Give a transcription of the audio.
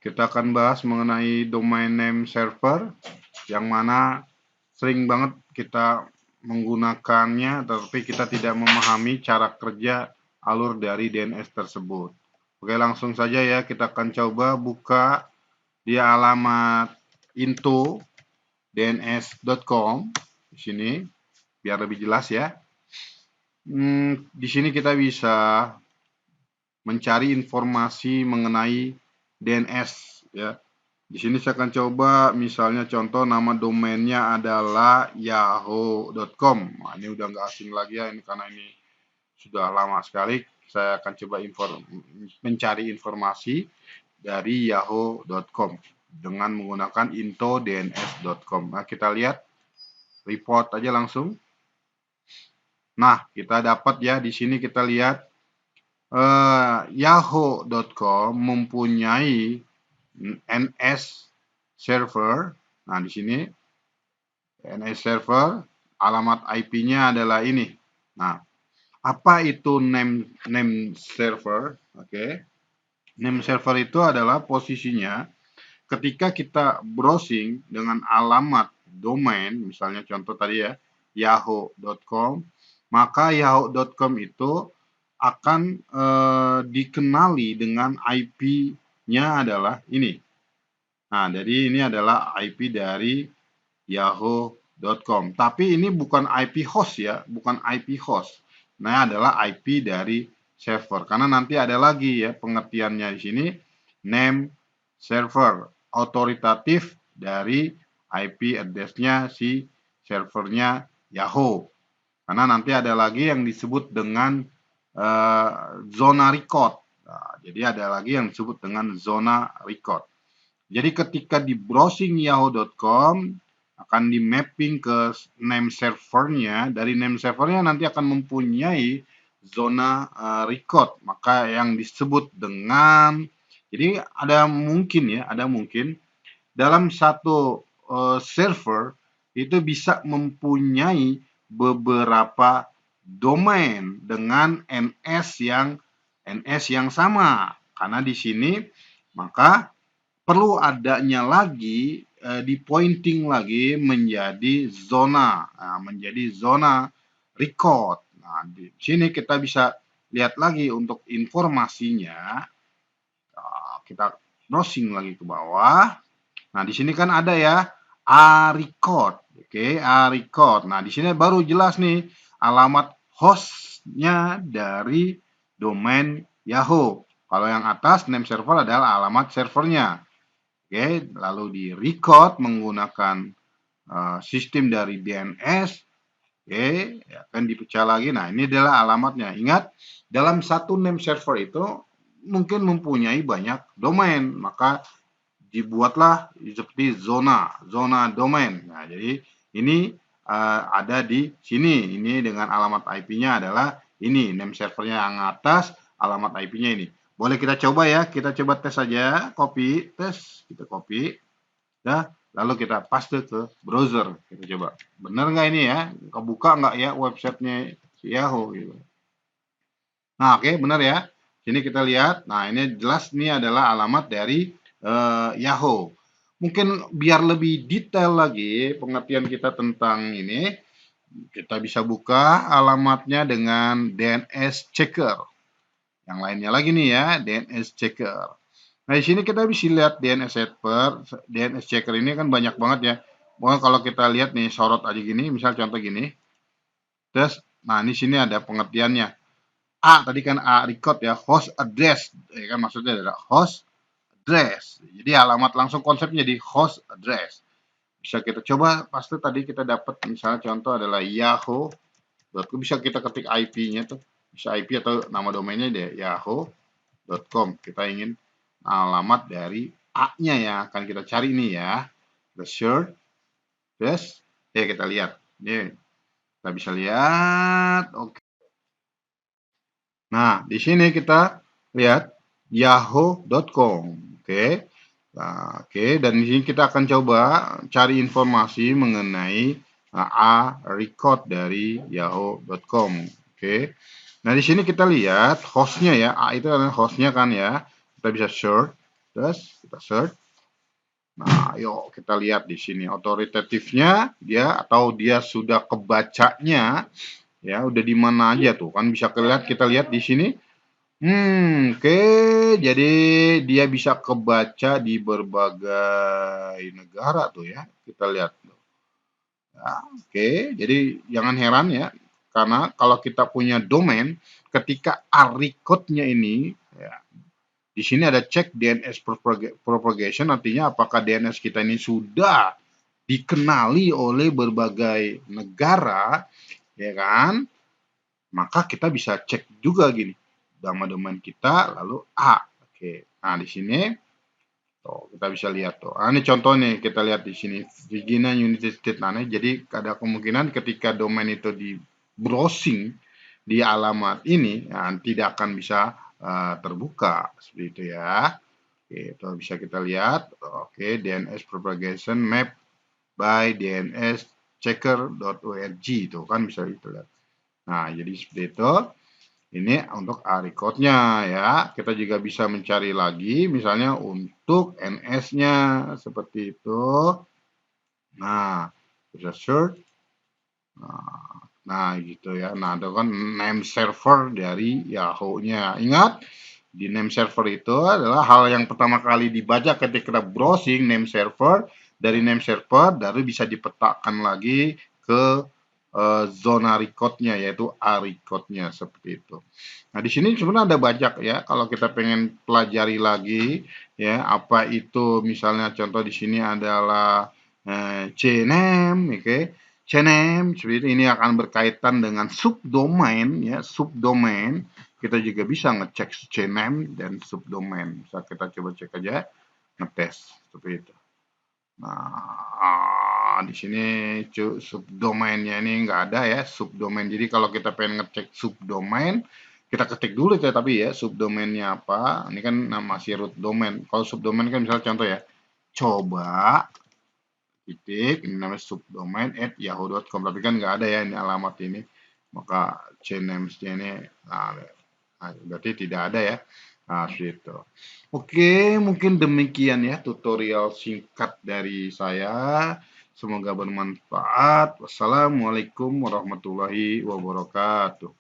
Kita akan bahas mengenai domain name server, yang mana sering banget kita menggunakannya, tetapi kita tidak memahami cara kerja alur dari DNS tersebut. Oke, langsung saja ya, kita akan coba buka di alamat into.dns.com di sini, biar lebih jelas ya. Di sini kita bisa mencari informasi mengenai DNS ya. Di sini saya akan coba misalnya contoh nama domainnya adalah yahoo.com. Nah, ini udah nggak asing lagi ya, ini karena ini sudah lama sekali. Saya akan coba mencari informasi dari yahoo.com dengan menggunakan into.dns.com. Nah, kita lihat report aja langsung. Nah, kita dapat ya, di sini kita lihat yahoo.com mempunyai NS server. Nah, di sini NS server, alamat IP-nya adalah ini. Nah, apa itu name server? Oke. Name server itu adalah posisinya ketika kita browsing dengan alamat domain, misalnya contoh tadi ya, yahoo.com, maka yahoo.com itu akan dikenali dengan IP-nya adalah ini. Nah, jadi ini adalah IP dari yahoo.com. Tapi ini bukan IP host ya, bukan IP host. Nah, adalah IP dari server. Karena nanti ada lagi ya pengertiannya di sini, name server, otoritatif dari IP address-nya si servernya Yahoo. Karena nanti ada lagi yang disebut dengan zona record. Nah, jadi ada lagi yang disebut dengan zona record. Jadi ketika di browsing yahoo.com akan di mapping ke name servernya, dari name servernya nanti akan mempunyai zona record, maka yang disebut dengan, jadi ada mungkin dalam satu server itu bisa mempunyai beberapa domain dengan NS yang sama. Karena di sini maka perlu adanya lagi di pointing lagi menjadi zona, menjadi zona record. Nah, di sini kita bisa lihat lagi untuk informasinya. Kita browsing lagi ke bawah. Nah, di sini kan ada ya A record. Oke, A record. Nah, di sini baru jelas nih alamat hostnya dari domain Yahoo. Kalau yang atas name server adalah alamat servernya. Oke, lalu di record menggunakan sistem dari DNS. Oke, akan dipecah lagi. Nah, ini adalah alamatnya. Ingat, dalam satu name server itu mungkin mempunyai banyak domain, maka dibuatlah seperti zona domain. Nah, jadi ini ada di sini. Ini dengan alamat IP-nya adalah ini, name servernya yang atas, alamat IP-nya ini. Boleh kita coba ya, kita coba tes saja, copy, tes, kita copy, ya, lalu kita paste ke browser, kita coba. Benar nggak ini ya? Kebuka nggak ya websitenya Yahoo gitu. Nah, oke, benar ya. Sini kita lihat. Nah, ini jelas ini adalah alamat dari Yahoo. Mungkin biar lebih detail lagi pengertian kita tentang ini, kita bisa buka alamatnya dengan DNS checker. Yang lainnya lagi nih ya, DNS checker. Nah, di sini kita bisa lihat DNS checker ini kan banyak banget ya. Pokoknya kalau kita lihat nih sorot aja gini, misal contoh gini. Terus, nah di sini ada pengertiannya. A tadi kan A record ya, host address, ya kan maksudnya adalah host address. Jadi alamat langsung konsepnya di host address. Bisa kita coba, pasti tadi kita dapat misalnya contoh adalah yahoo. Bisa kita ketik IP-nya tuh, bisa IP atau nama domainnya deh yahoo.com. Kita ingin alamat dari A-nya yang akan kita cari ini ya. Kita search, terus ya kita lihat. Ini kita bisa lihat. Oke. Nah, di sini kita lihat yahoo.com. Oke. Nah, oke, dan di sini kita akan coba cari informasi mengenai A record dari yahoo.com. Oke. Nah, di sini kita lihat hostnya ya. A itu adalah hostnya kan ya. Kita bisa search. Terus kita search. Nah, yuk kita lihat di sini otoritatifnya dia atau dia sudah kebacanya ya, udah di mana aja tuh kan bisa kita lihat di sini. Oke, jadi dia bisa kebaca di berbagai negara tuh ya. Kita lihat. Ya, oke, jadi jangan heran ya, karena kalau kita punya domain, ketika aricode-nya ini, ya, di sini ada cek DNS propagation, artinya apakah DNS kita ini sudah dikenali oleh berbagai negara, ya kan? Maka kita bisa cek juga gini, nama domain kita, lalu A. Oke, nah di sini tuh, kita bisa lihat tuh. Ini contoh nih, kita lihat di sini Virginia United States. Nah, jadi ada kemungkinan ketika domain itu di browsing di alamat ini, ya, tidak akan bisa terbuka seperti itu ya. Oke, itu bisa kita lihat. Oke, DNS propagation map by DNS checker.org itu kan bisa kita lihat. Nah, jadi seperti itu. Ini untuk ARICOD-nya ya. Kita juga bisa mencari lagi misalnya untuk NS-nya seperti itu. Nah, bisa search. Nah, gitu ya. Nah, itu kan name server dari Yahoo-nya. Ingat, di name server itu adalah hal yang pertama kali dibaca ketika browsing name server. Dari name server baru bisa dipetakan lagi ke zona record-nya yaitu A record-nya seperti itu. Nah, di sini sebenarnya ada banyak ya kalau kita pengen pelajari lagi ya apa itu misalnya contoh di sini adalah CNAME, oke. CNAME seperti ini akan berkaitan dengan subdomain ya, subdomain. Kita juga bisa ngecek CNAME dan subdomain. Bisa kita coba cek aja ngetes seperti itu. Nah, di sini subdomainnya ini nggak ada ya, subdomain. Jadi kalau kita pengen ngecek subdomain, kita ketik dulu ya, tapi ya subdomainnya apa. Ini kan masih root domain. Kalau subdomain kan misalnya contoh ya, coba titik, ini namanya subdomain at yahoo.com. Tapi kan nggak ada ya ini alamat ini. Maka cnames-nya ini, nah, berarti tidak ada ya. Nah, itu. Oke, mungkin demikian ya tutorial singkat dari saya. Semoga bermanfaat. Wassalamualaikum warahmatullahi wabarakatuh.